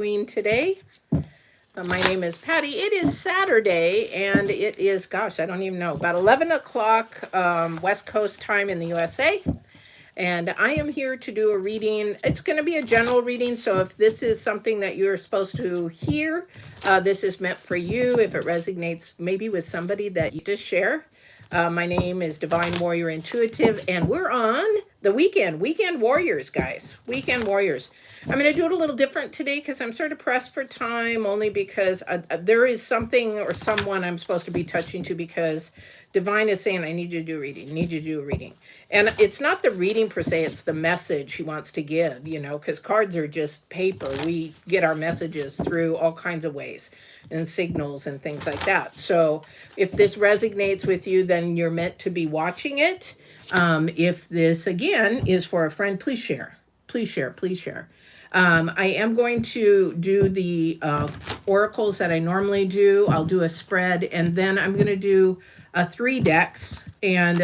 doing today? My name is Patty. It is Saturday, and it is, gosh, I don't even know, about 11 o'clock West Coast time in the USA. And I am here to do a reading. It's going to be a general reading, so if this is something that you're supposed to hear, this is meant for you. If it resonates maybe with somebody that you just share. My name is Divine Warrior Intuitive, and we're on the Weekend Warriors, guys. Weekend Warriors. I'm going to do it a little different today because I'm sort of pressed for time, only because there is something or someone I'm supposed to be touching to, because Divine is saying, I need you to do a reading, need you to do a reading. And it's not the reading per se, it's the message he wants to give, because cards are just paper. We get our messages through all kinds of ways and signals and things like that. So if this resonates with you, then you're meant to be watching it. If this, again, is for a friend, please share. Please share. Please share. I am going to do the oracles that I normally do. I'll do a spread, and then I'm going to do 3 decks, and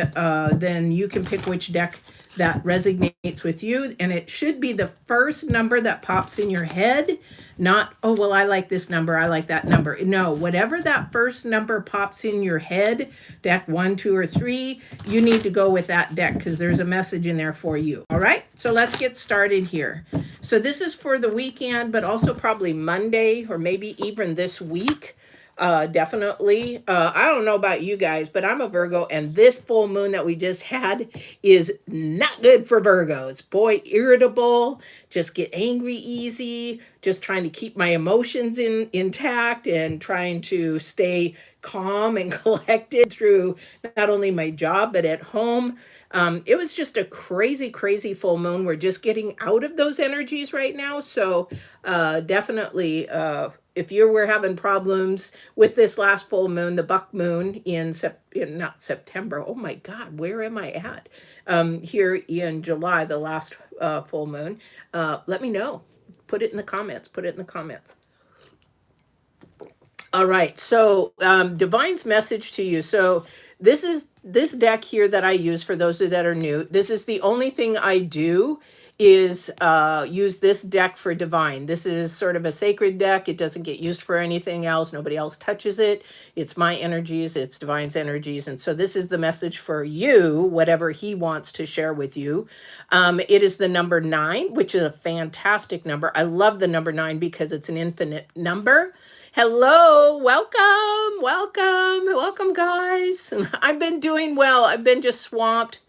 then you can pick which deck that resonates with you. And it should be the first number that pops in your head, not, oh, well, I like this number, I like that number. No, whatever that first number pops in your head, deck 1, 2, or 3, you need to go with that deck because there's a message in there for you. All right, so let's get started here. So this is for the weekend, but also probably Monday or maybe even this week. Definitely. I don't know about you guys, but I'm a Virgo, and this full moon that we just had is not good for Virgos. Boy, irritable, just get angry easy, just trying to keep my emotions intact and trying to stay calm and collected through not only my job, but at home. It was just a crazy, crazy full moon. We're just getting out of those energies right now. So definitely, if you were having problems with this last full moon, the buck moon not September. Oh my God, where am I at? Here in July, the last full moon. Let me know. Put it in the comments. Put it in the comments. All right. So Divine's message to you. So this is this deck here that I use for those that are new. This is the only thing I do is use this deck for Divine. This is sort of a sacred deck. It doesn't get used for anything else. Nobody else touches it. It's my energies. It's Divine's energies. And so this is the message for you, whatever he wants to share with you. It is the number 9, which is a fantastic number. I love the number 9 because it's an infinite number. Hello, welcome, guys. I've been doing well. I've been just swamped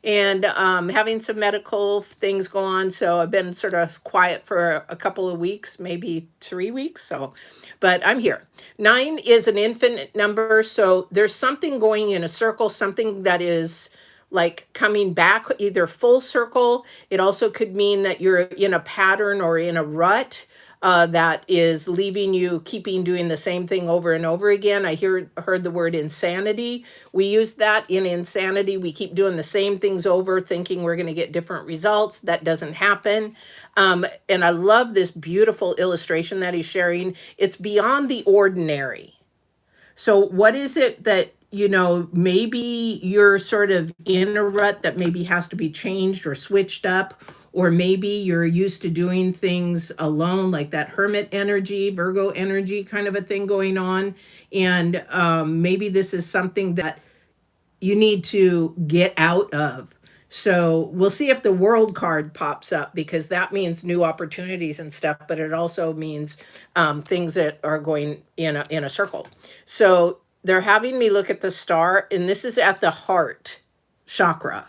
and having some medical things go on. So I've been sort of quiet for a couple of weeks, maybe 3 weeks. So, but I'm here. 9 is an infinite number. So there's something going in a circle, something that is like coming back, either full circle. It also could mean that you're in a pattern or in a rut. That is leaving you keeping doing the same thing over and over again. I heard the word insanity. We use that in insanity. We keep doing the same things over, thinking we're going to get different results. That doesn't happen. And I love this beautiful illustration that he's sharing. It's beyond the ordinary. So what is it that, maybe you're sort of in a rut that maybe has to be changed or switched up, or maybe you're used to doing things alone, like that hermit energy, Virgo energy kind of a thing going on. And maybe this is something that you need to get out of. So we'll see if the world card pops up, because that means new opportunities and stuff, but it also means things that are going in a circle. So they're having me look at the star, and this is at the heart chakra.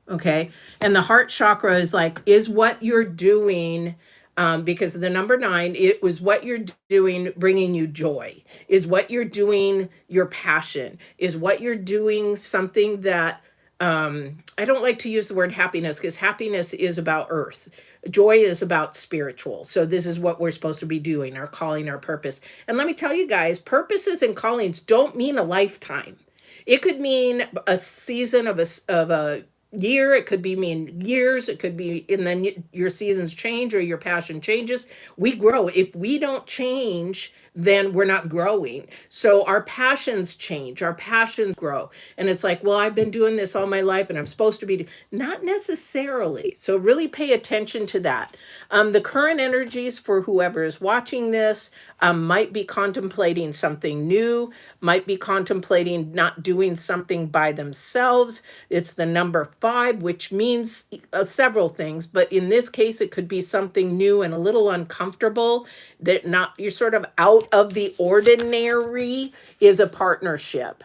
Okay. And the heart chakra is like, is what you're doing, because of the number 9, it was what you're doing bringing you joy, is what you're doing your passion, is what you're doing something that, I don't like to use the word happiness, because happiness is about earth. Joy is about spiritual. So this is what we're supposed to be doing, our calling, our purpose. And let me tell you guys, purposes and callings don't mean a lifetime. It could mean a season of a year, it could be mean years, it could be, and then your seasons change or your passion changes. We grow. If we don't change, then we're not growing. So our passions change, our passions grow. And it's like, well, I've been doing this all my life and I'm supposed to be, not necessarily. So really pay attention to that. The current energies for whoever is watching this might be contemplating something new, might be contemplating not doing something by themselves. It's the number 5, which means several things, but in this case, it could be something new and a little uncomfortable, that not, you're sort of out of the ordinary, is a partnership.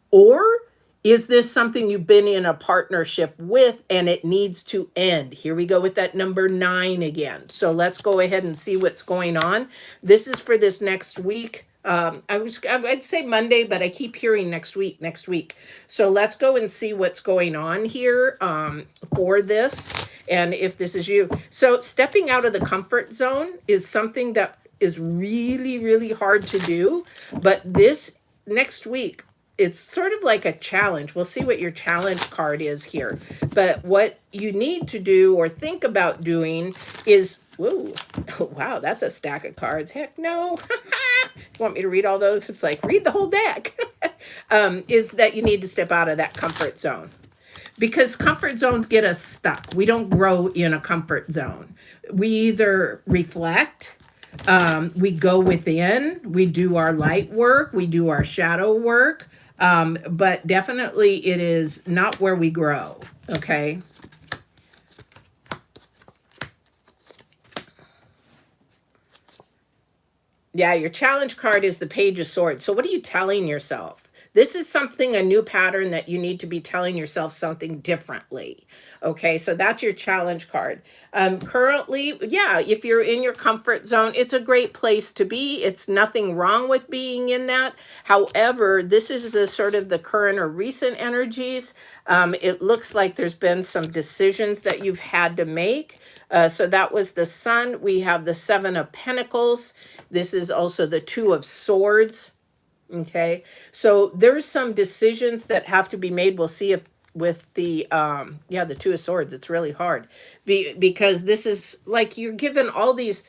Or is this something you've been in a partnership with and it needs to end? Here we go with that number 9 again. So let's go ahead and see what's going on. This is for this next week. I'd say Monday, but I keep hearing next week. So let's go and see what's going on here for this, and if this is you. So stepping out of the comfort zone is something that is really, really hard to do, but this next week, it's sort of like a challenge. We'll see what your challenge card is here. But what you need to do or think about doing is, whoa, wow, that's a stack of cards. Heck no. Want me to read all those? It's like, read the whole deck. Is that you need to step out of that comfort zone. Because comfort zones get us stuck. We don't grow in a comfort zone. We either reflect, we go within, we do our light work, we do our shadow work, but definitely it is not where we grow, okay? Yeah, your challenge card is the Page of Swords. So what are you telling yourself? This is something, a new pattern that you need to be telling yourself something differently. Okay, so that's your challenge card. Currently, yeah, if you're in your comfort zone, it's a great place to be. It's nothing wrong with being in that. However, this is the sort of the current or recent energies. It looks like there's been some decisions that you've had to make. So that was the Sun. We have the 7 of Pentacles. This is also the 2 of Swords. Okay, so there's some decisions that have to be made. We'll see if with the yeah, the 2 of Swords, it's really hard because this is like you're given all these.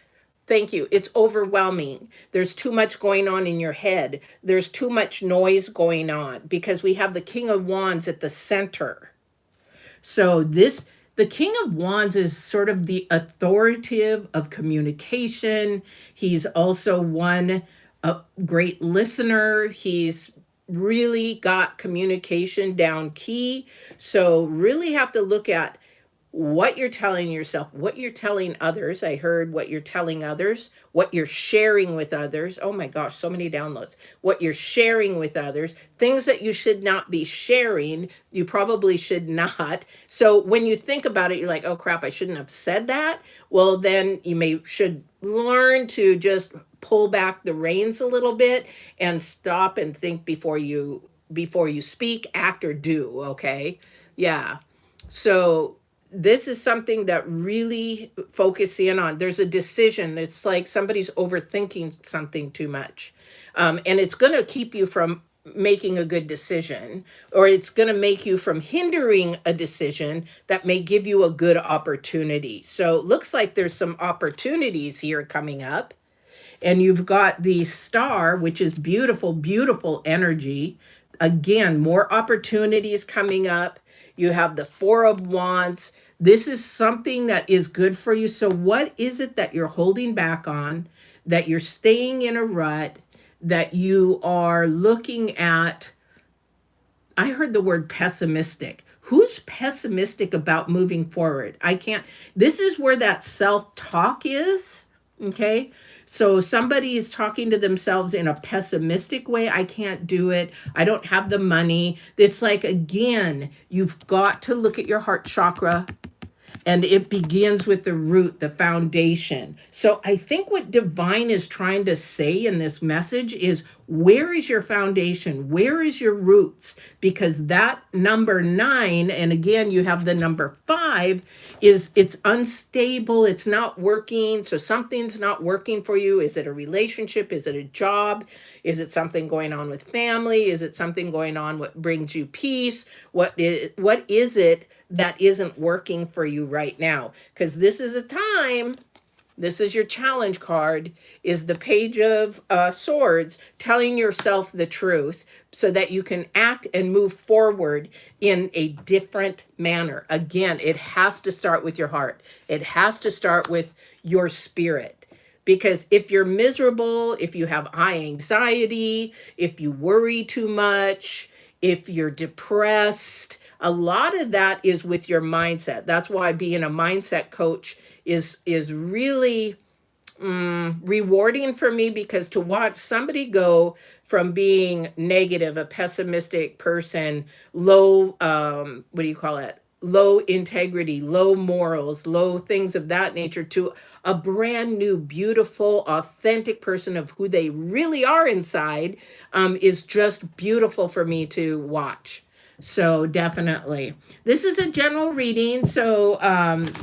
Thank you. It's overwhelming. There's too much going on in your head. There's too much noise going on because we have the King of Wands at the center. So the King of Wands is sort of the authoritative of communication. He's also a great listener. He's really got communication down key. So really have to look at what you're telling yourself, what you're telling others. I heard what you're telling others, what you're sharing with others. Oh my gosh, so many downloads. What you're sharing with others, things that you should not be sharing, you probably should not. So when you think about it, you're like, oh crap, I shouldn't have said that. Well, then you should learn to just pull back the reins a little bit and stop and think before you speak, act, or do. Okay. Yeah. So this is something that really focus in on. There's a decision. It's like somebody's overthinking something too much. And it's going to keep you from making a good decision, or it's going to make you from hindering a decision that may give you a good opportunity. So it looks like there's some opportunities here coming up. And you've got the Star, which is beautiful, beautiful energy. Again, more opportunities coming up. You have the 4 of Wands. This is something that is good for you. So what is it that you're holding back on, that you're staying in a rut, that you are looking at? I heard the word pessimistic. Who's pessimistic about moving forward? I can't. This is where that self-talk is. Okay. So somebody is talking to themselves in a pessimistic way. I can't do it. I don't have the money. It's like, again, you've got to look at your heart chakra And it begins with the root, the foundation. So I think what divine is trying to say in this message is, where is your foundation? Where is your roots? Because that number 9, and again, you have the number 5, it's unstable. It's not working. So something's not working for you. Is it a relationship? Is it a job? Is it something going on with family? Is it something going on what brings you peace? What is it that isn't working for you right now? Because this is a time, this is your challenge card, is the Page of Swords, telling yourself the truth so that you can act and move forward in a different manner. Again, it has to start with your heart. It has to start with your spirit. Because if you're miserable, if you have high anxiety, if you worry too much, if you're depressed, a lot of that is with your mindset. That's why being a mindset coach is really rewarding for me, because to watch somebody go from being negative, a pessimistic person, low, what do you call it? Low integrity, low morals, low things of that nature, to a brand new, beautiful, authentic person of who they really are inside, is just beautiful for me to watch. So definitely. This is a general reading, so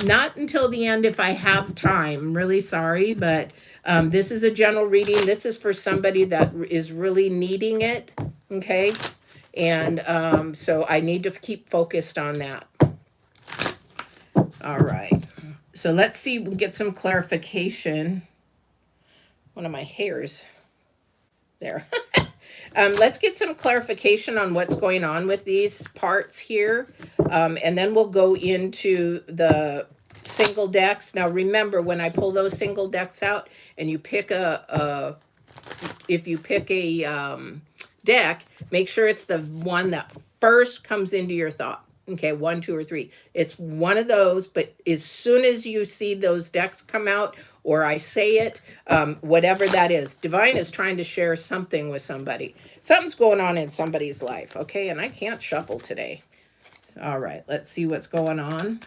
not until the end if I have time. I'm really sorry, but this is a general reading. This is for somebody that is really needing it, okay? And so I need to keep focused on that. All right. So let's see, we'll get some clarification. One of my hairs there. Let's get some clarification on what's going on with these parts here. And then we'll go into the single decks. Now remember, when I pull those single decks out and you pick if you pick a deck, make sure it's the one that first comes into your thought. Okay, 1, 2, or 3. It's one of those, but as soon as you see those decks come out, or I say it, whatever that is, divine is trying to share something with somebody. Something's going on in somebody's life, okay? And I can't shuffle today. All right, let's see what's going on.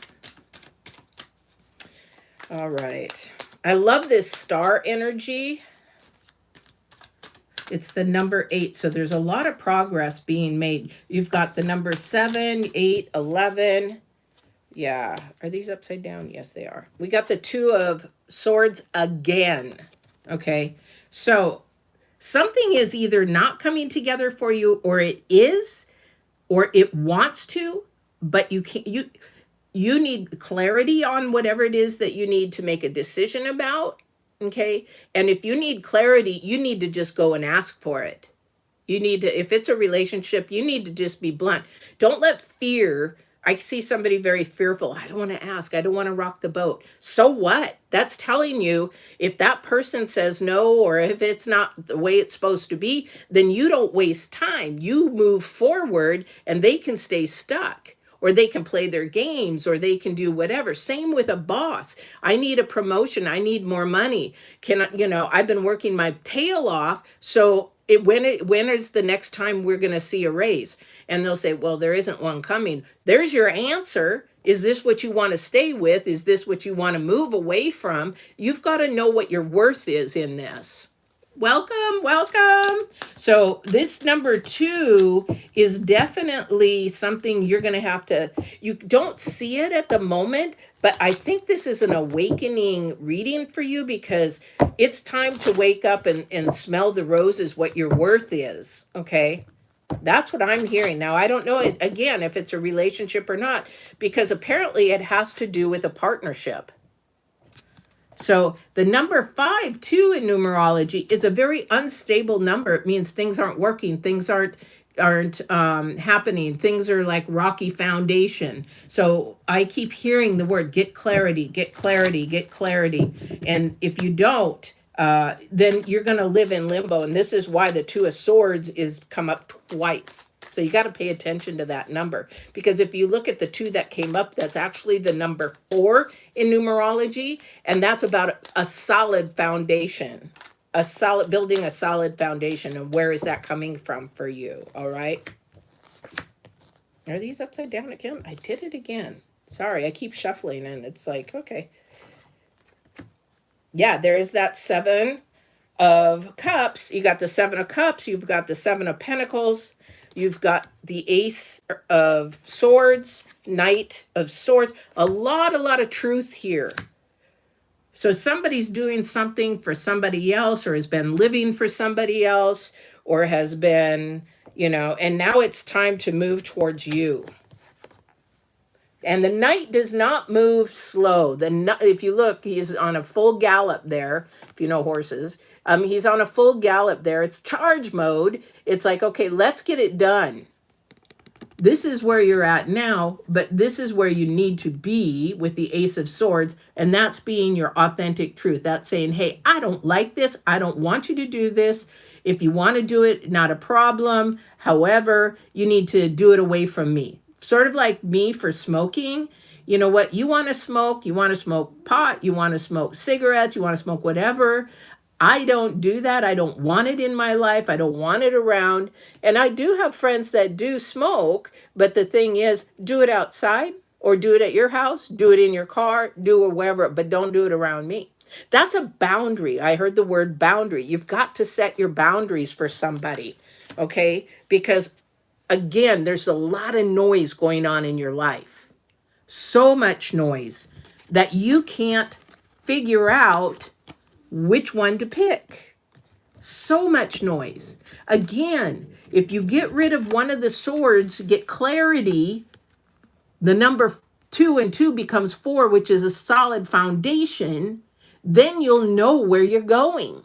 All right. I love this star energy. It's the number 8, so there's a lot of progress being made. You've got the number 7, 8, 11. Yeah, are these upside down? Yes, they are. We got the 2 of Swords again. Okay, so something is either not coming together for you, or it is, or it wants to, but you can't. You need clarity on whatever it is that you need to make a decision about. Okay. And if you need clarity, you need to just go and ask for it. You need to, if it's a relationship, you need to just be blunt. Don't let fear. I see somebody very fearful. I don't want to ask. I don't want to rock the boat. So what? That's telling you, if that person says no, or if it's not the way it's supposed to be, then you don't waste time. You move forward and they can stay stuck. Or they can play their games, or they can do whatever. Same with a boss. I need a promotion. I need more money. I've been working my tail off. So when is the next time we're going to see a raise? And they'll say, well, there isn't one coming. There's your answer. Is this what you want to stay with? Is this what you want to move away from? You've got to know what your worth is in this. Welcome, welcome. So this number 2 is definitely something you're going to have to, you don't see it at the moment, but I think this is an awakening reading for you, because it's time to wake up and smell the roses, what your worth is. Okay. That's what I'm hearing. Now, I don't know, again, if it's a relationship or not, because apparently it has to do with a partnership. So the number 5, too, in numerology is a very unstable number. It means things aren't working. Things aren't happening. Things are like rocky foundation. So I keep hearing the word, get clarity, get clarity, get clarity. And if you don't, then you're going to live in limbo. And this is why the 2 of Swords is come up twice. So you got to pay attention to that number, because if you look at the 2 that came up, that's actually the number 4 in numerology. And that's about a solid foundation, building a solid foundation. And where is that coming from for you? All right. Are these upside down again? I did it again. Sorry, I keep shuffling and it's like, okay. Yeah, there is that 7 of Cups. You got the 7 of Cups. You've got the 7 of Pentacles. You've got the Ace of Swords, Knight of Swords. A lot of truth here. So somebody's doing something for somebody else, or has been living for somebody else, or has been, and now it's time to move towards you. And the Knight does not move slow. If you look, he's on a full gallop there, if you know horses. He's on a full gallop there. It's charge mode. It's like, okay, let's get it done. This is where you're at now, but this is where you need to be with the Ace of Swords, and that's being your authentic truth. That's saying, hey, I don't like this. I don't want you to do this. If you want to do it, not a problem. However, you need to do it away from me. Sort of like me for smoking. You know what? You want to smoke pot, you want to smoke cigarettes, you want to smoke whatever. I don't do that. I don't want it in my life. I don't want it around. And I do have friends that do smoke, but the thing is, do it outside or do it at your house, do it in your car, do it wherever, but don't do it around me. That's a boundary. I heard the word boundary. You've got to set your boundaries for somebody, okay? Because again, there's a lot of noise going on in your life. So much noise that you can't figure out which one to pick. So much noise. Again, if you get rid of one of the swords, get clarity, the number 2 and 2 becomes 4, which is a solid foundation, then you'll know where you're going.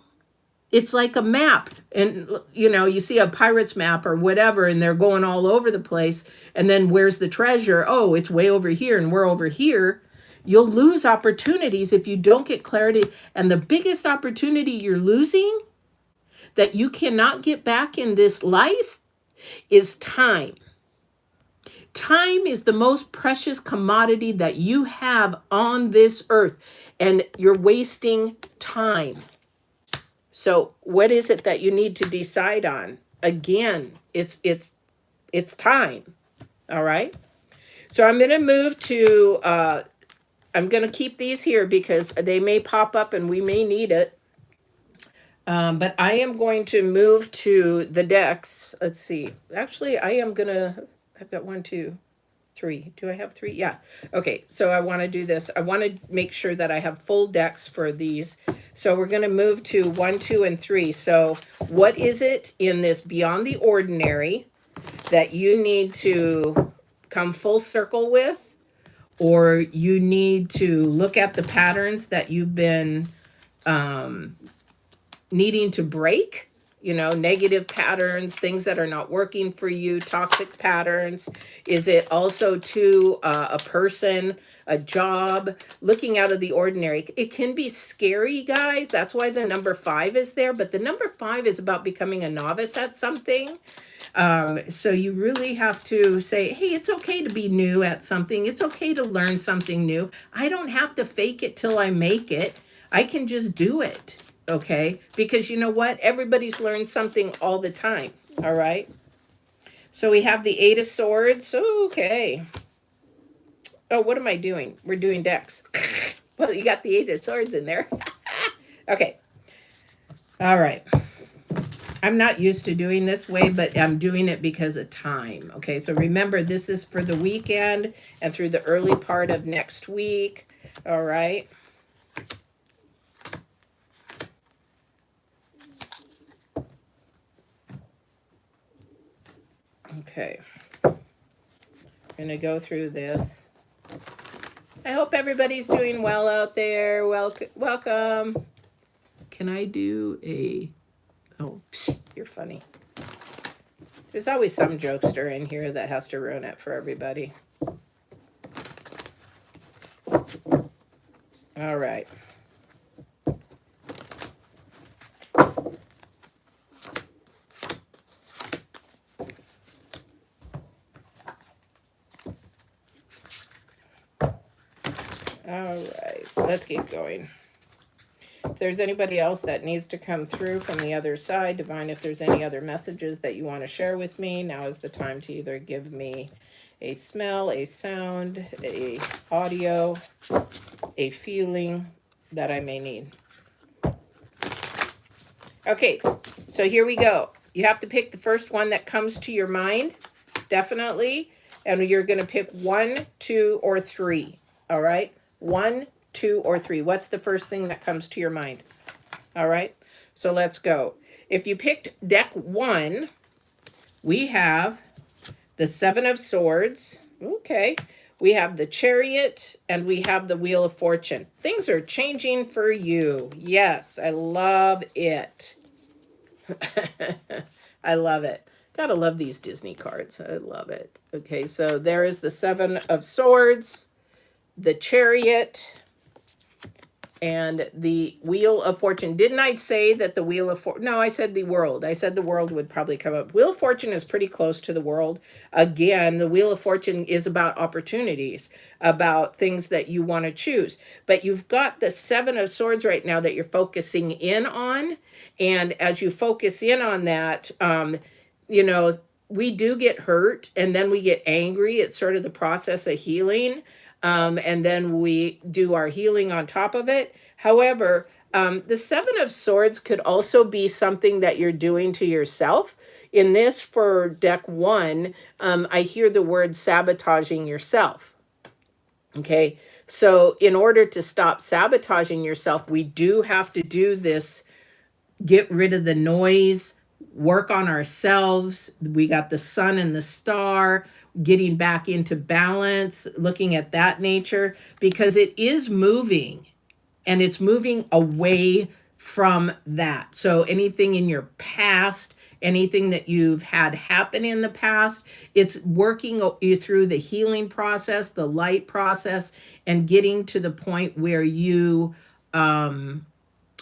It's like a map, and you see a pirate's map or whatever, and they're going all over the place, and then where's the treasure? Oh, it's way over here, and we're over here. You'll lose opportunities if you don't get clarity. And the biggest opportunity you're losing that you cannot get back in this life is time. Time is the most precious commodity that you have on this earth, and you're wasting time. So what is it that you need to decide on? Again, it's time. All right. So I'm going to move to, I'm going to keep these here because they may pop up and we may need it. But I am going to move to the decks. Let's see. Actually, I've got 1, 2, 3. Do I have 3? Yeah. Okay. So I want to do this. I want to make sure that I have full decks for these. So we're going to move to 1, 2, and 3. So what is it in this Beyond the Ordinary that you need to come full circle with, or you need to look at the patterns that you've been needing to break? Negative patterns, things that are not working for you, toxic patterns. Is it also to a person, a job, looking out of the ordinary? It can be scary, guys. That's why the number 5 is there. But the number 5 is about becoming a novice at something. So you really have to say, hey, it's okay to be new at something. It's okay to learn something new. I don't have to fake it till I make it. I can just do it. Okay, because you know what? Everybody's learned something all the time. All right. So we have the 8 of Swords. Okay. Oh, what am I doing? We're doing decks. Well, you got the 8 of Swords in there. Okay. All right. I'm not used to doing this way, but I'm doing it because of time. Okay, so remember, this is for the weekend and through the early part of next week. All right. Okay, I'm going to go through this. I hope everybody's doing well out there. Welcome. Can I do a... Oh, psst, you're funny. There's always some jokester in here that has to ruin it for everybody. All right. All right, let's keep going. If there's anybody else that needs to come through from the other side, Divine, if there's any other messages that you want to share with me, now is the time to either give me a smell, a sound, a audio, a feeling that I may need. Okay, so here we go. You have to pick the first one that comes to your mind, definitely. And you're going to pick 1, 2, or 3. All right? 1, 2, or 3. What's the first thing that comes to your mind? All right? So let's go. If you picked deck 1, we have the 7 of Swords. Okay. We have the Chariot and we have the Wheel of Fortune. Things are changing for you. Yes, I love it. I love it. Gotta love these Disney cards. I love it. Okay, so there is the 7 of Swords, the Chariot, and the Wheel of Fortune. Didn't I say that the Wheel of Fortune? No, I said the World. I said the World would probably come up. Wheel of Fortune is pretty close to the World. Again, the Wheel of Fortune is about opportunities, about things that you want to choose. But you've got the 7 of Swords right now that you're focusing in on. And as you focus in on that, you know, we do get hurt and then we get angry. It's sort of the process of healing. And then we do our healing on top of it. However, the 7 of Swords could also be something that you're doing to yourself. In this, for deck 1, I hear the word sabotaging yourself. Okay, so in order to stop sabotaging yourself, we do have to do this, get rid of the noise, work on ourselves. We got the sun and the star, getting back into balance, looking at that nature, because it is moving and it's moving away from that. So anything in your past, anything that you've had happen in the past, it's working you through the healing process, the light process, and getting to the point where you are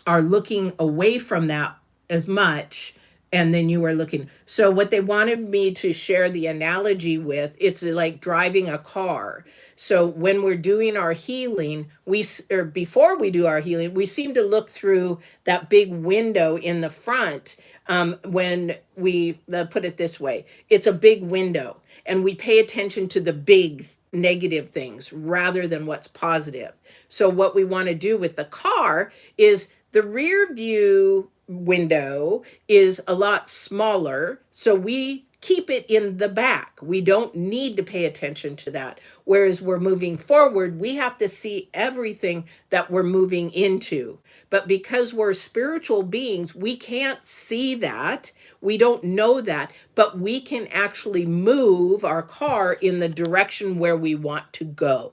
looking away from that as much, and then you are looking. So what they wanted me to share the analogy with, it's like driving a car. So when we're doing our healing, or before we do our healing, we seem to look through that big window in the front. When we put it this way, it's a big window, and we pay attention to the big negative things rather than what's positive. So what we want to do with the car is the rear view window is a lot smaller, so we keep it in the back. We don't need to pay attention to that. Whereas we're moving forward, we have to see everything that we're moving into. But because we're spiritual beings, we can't see that. We don't know that, but we can actually move our car in the direction where we want to go.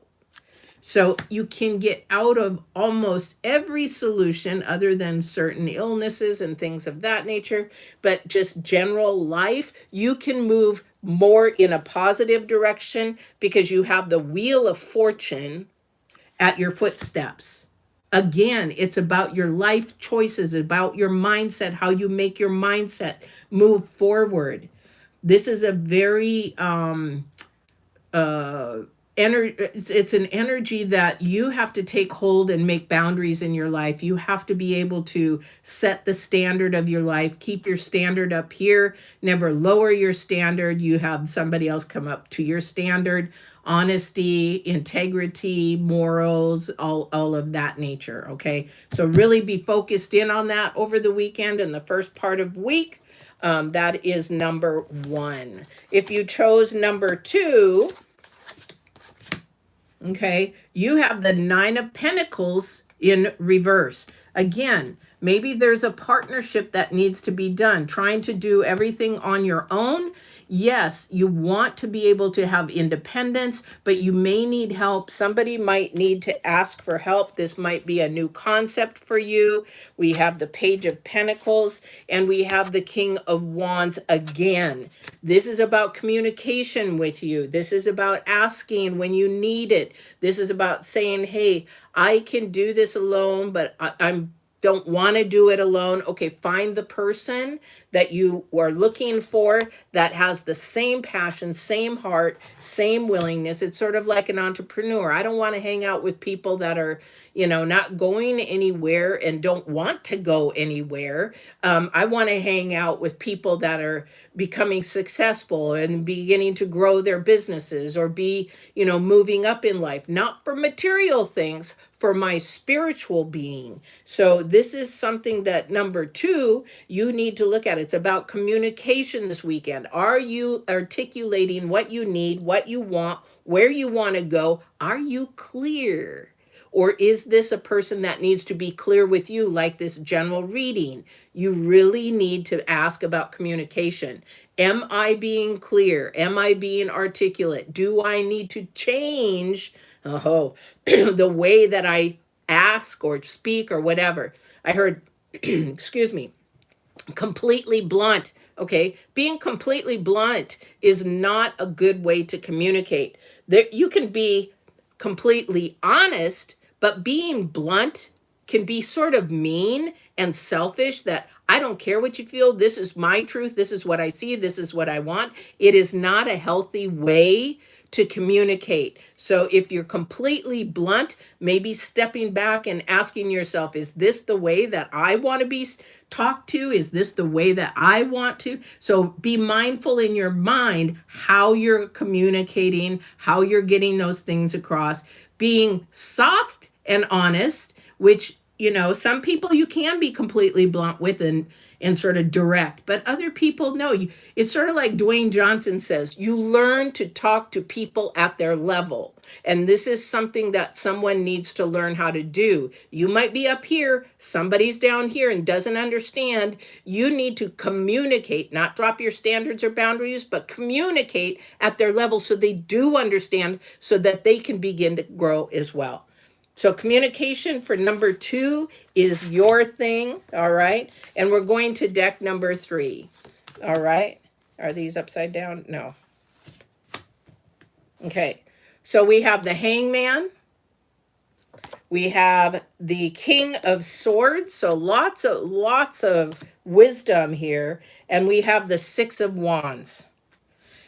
So you can get out of almost every solution other than certain illnesses and things of that nature, but just general life, you can move more in a positive direction because you have the Wheel of Fortune at your footsteps. Again, it's about your life choices, about your mindset, how you make your mindset move forward. This is a very it's an energy that you have to take hold and make boundaries in your life. You have to be able to set the standard of your life, keep your standard up here, never lower your standard. You have somebody else come up to your standard. Honesty, integrity, morals, all of that nature. Okay, so really be focused in on that over the weekend and the first part of week. That is number 1. If you chose number 2, okay, you have the 9 of Pentacles in reverse. Again, maybe there's a partnership that needs to be done. Trying to do everything on your own. Yes, you want to be able to have independence, but you may need help. Somebody might need to ask for help. This might be a new concept for you. We have the Page of Pentacles and we have the King of Wands again. This is about communication with you. This is about asking when you need it. This is about saying, hey, I can do this alone, but I'm don't want to do it alone. Okay, find the person that you are looking for that has the same passion, same heart, same willingness. It's sort of like an entrepreneur. I don't want to hang out with people that are, not going anywhere and don't want to go anywhere. I want to hang out with people that are becoming successful and beginning to grow their businesses or be, moving up in life, not for material things, for my spiritual being. So this is something that number 2, you need to look at. It's about communication this weekend. Are you articulating what you need, what you want, where you want to go? Are you clear? Or is this a person that needs to be clear with you, like this general reading? You really need to ask about communication. Am I being clear? Am I being articulate? Do I need to change the way that I ask or speak or whatever? I heard, excuse me, completely blunt. Okay, being completely blunt is not a good way to communicate. There, you can be completely honest, but being blunt can be sort of mean and selfish, that I don't care what you feel. This is my truth. This is what I see. This is what I want. It is not a healthy way to communicate. So if you're completely blunt, maybe stepping back and asking yourself, is this the way that I want to be talked to? Is this the way that I want to? So be mindful in your mind how you're communicating, how you're getting those things across, being soft and honest, which, some people you can be completely blunt with and sort of direct, but other people, no. It's sort of like Dwayne Johnson says, you learn to talk to people at their level. And this is something that someone needs to learn how to do. You might be up here, somebody's down here and doesn't understand. You need to communicate, not drop your standards or boundaries, but communicate at their level so they do understand, so that they can begin to grow as well. So communication for number 2 is your thing, all right? And we're going to deck number 3, all right? Are these upside down? No. Okay, so we have the Hangman. We have the King of Swords, so lots of wisdom here. And we have the Six of Wands.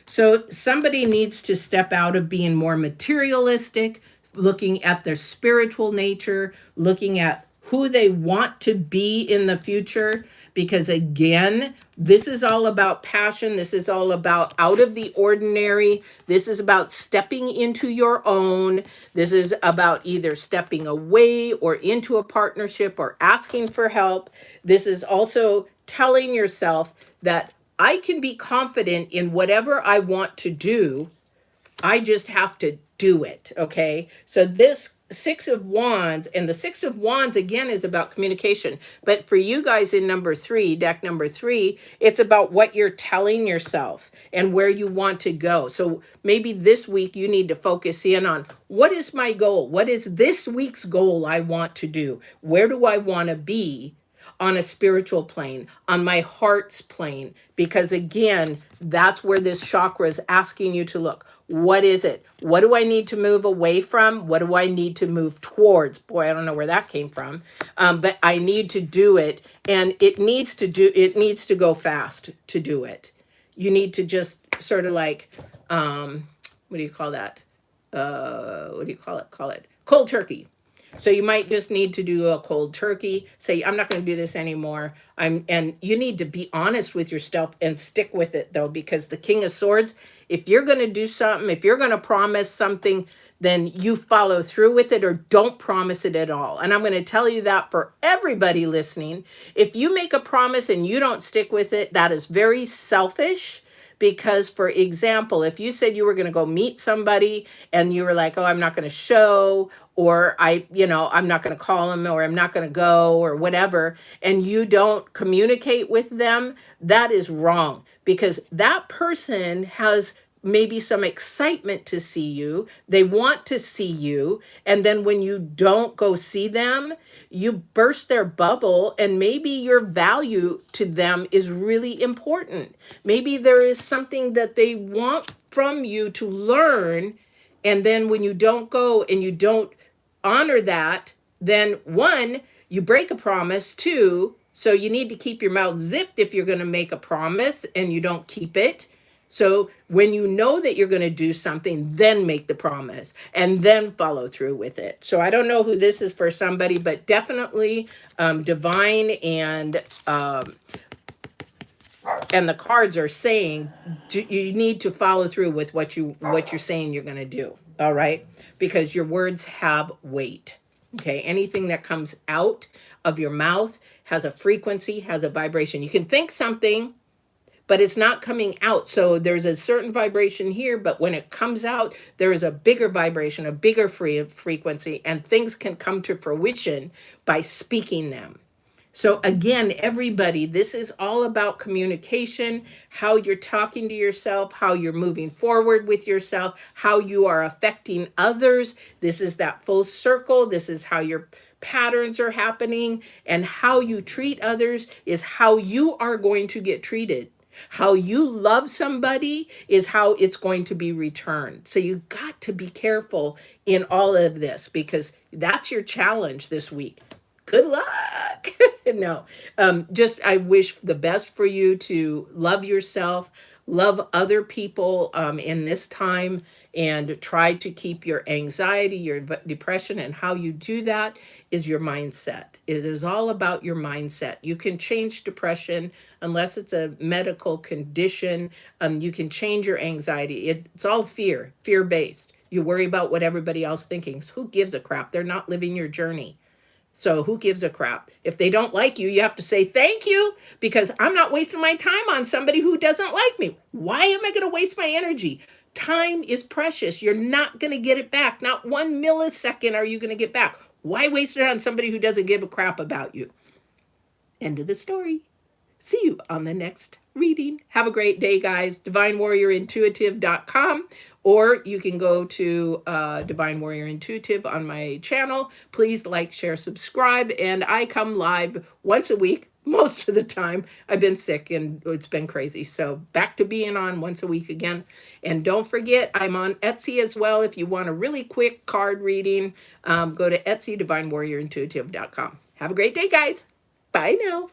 So somebody needs to step out of being more materialistic, looking at their spiritual nature, looking at who they want to be in the future. Because again, this is all about passion. This is all about out of the ordinary. This is about stepping into your own. This is about either stepping away or into a partnership or asking for help. This is also telling yourself that I can be confident in whatever I want to do. I just have to do it, okay? So this Six of Wands, and the Six of Wands, again, is about communication. But for you guys in number 3, deck number 3, it's about what you're telling yourself and where you want to go. So maybe this week you need to focus in on, what is my goal? What is this week's goal I want to do? Where do I want to be? On a spiritual plane, on my heart's plane, because again, that's where this chakra is asking you to look. What is it? What do I need to move away from? What do I need to move towards? Boy, I don't know where that came from, but I need to do it, and it needs to go fast to do it. You need to just sort of like, what do you call that? What do you call it? Call it cold turkey. So you might just need to do a cold turkey. Say, I'm not going to do this anymore. And you need to be honest with yourself and stick with it, though, because the King of Swords, if you're going to do something, if you're going to promise something, then you follow through with it, or don't promise it at all. And I'm going to tell you that for everybody listening. If you make a promise and you don't stick with it, that is very selfish. Because, for example, if you said you were going to go meet somebody and you were like, oh, I'm not going to show, or I'm not going to call them, or I'm not going to go, or whatever, and you don't communicate with them, that is wrong, because that person has maybe some excitement to see you. They want to see you. And then when you don't go see them, you burst their bubble, and maybe your value to them is really important. Maybe there is something that they want from you to learn. And then when you don't go and you don't honor that, then one, You break a promise too. So you need to keep your mouth zipped if you're going to make a promise and you don't keep it. So when you know that you're going to do something, then make the promise and then follow through with it. So I don't know who this is for somebody, but definitely divine and the cards are saying you need to follow through with what you're saying you're going to do. All right, because your words have weight. Okay, anything that comes out of your mouth has a frequency, has a vibration. You can think something, but it's not coming out. So there's a certain vibration here, but when it comes out, there is a bigger vibration, a bigger frequency, and things can come to fruition by speaking them. So again, everybody, this is all about communication, how you're talking to yourself, how you're moving forward with yourself, how you are affecting others. This is that full circle. This is how your patterns are happening, and how you treat others is how you are going to get treated. How you love somebody is how it's going to be returned. So you got to be careful in all of this, because that's your challenge this week. Good luck. No, just I wish the best for you to love yourself, love other people in this time, and try to keep your anxiety, your depression, and how you do that is your mindset. It is all about your mindset. You can change depression unless it's a medical condition. You can change your anxiety. It's all fear based. You worry about what everybody else thinking. So who gives a crap? They're not living your journey. So who gives a crap? If they don't like you, you have to say thank you, because I'm not wasting my time on somebody who doesn't like me. Why am I going to waste my energy? Time is precious. You're not going to get it back. Not 1 millisecond are you going to get back. Why waste it on somebody who doesn't give a crap about you? End of the story. See you on the next reading. Have a great day, guys. DivineWarriorIntuitive.com, or you can go to Divine Warrior Intuitive on my channel. Please like, share, subscribe, and I come live once a week. Most of the time, I've been sick and it's been crazy. So back to being on once a week again. And don't forget, I'm on Etsy as well. If you want a really quick card reading, go to Etsy, DivineWarriorIntuitive.com. Have a great day, guys. Bye now.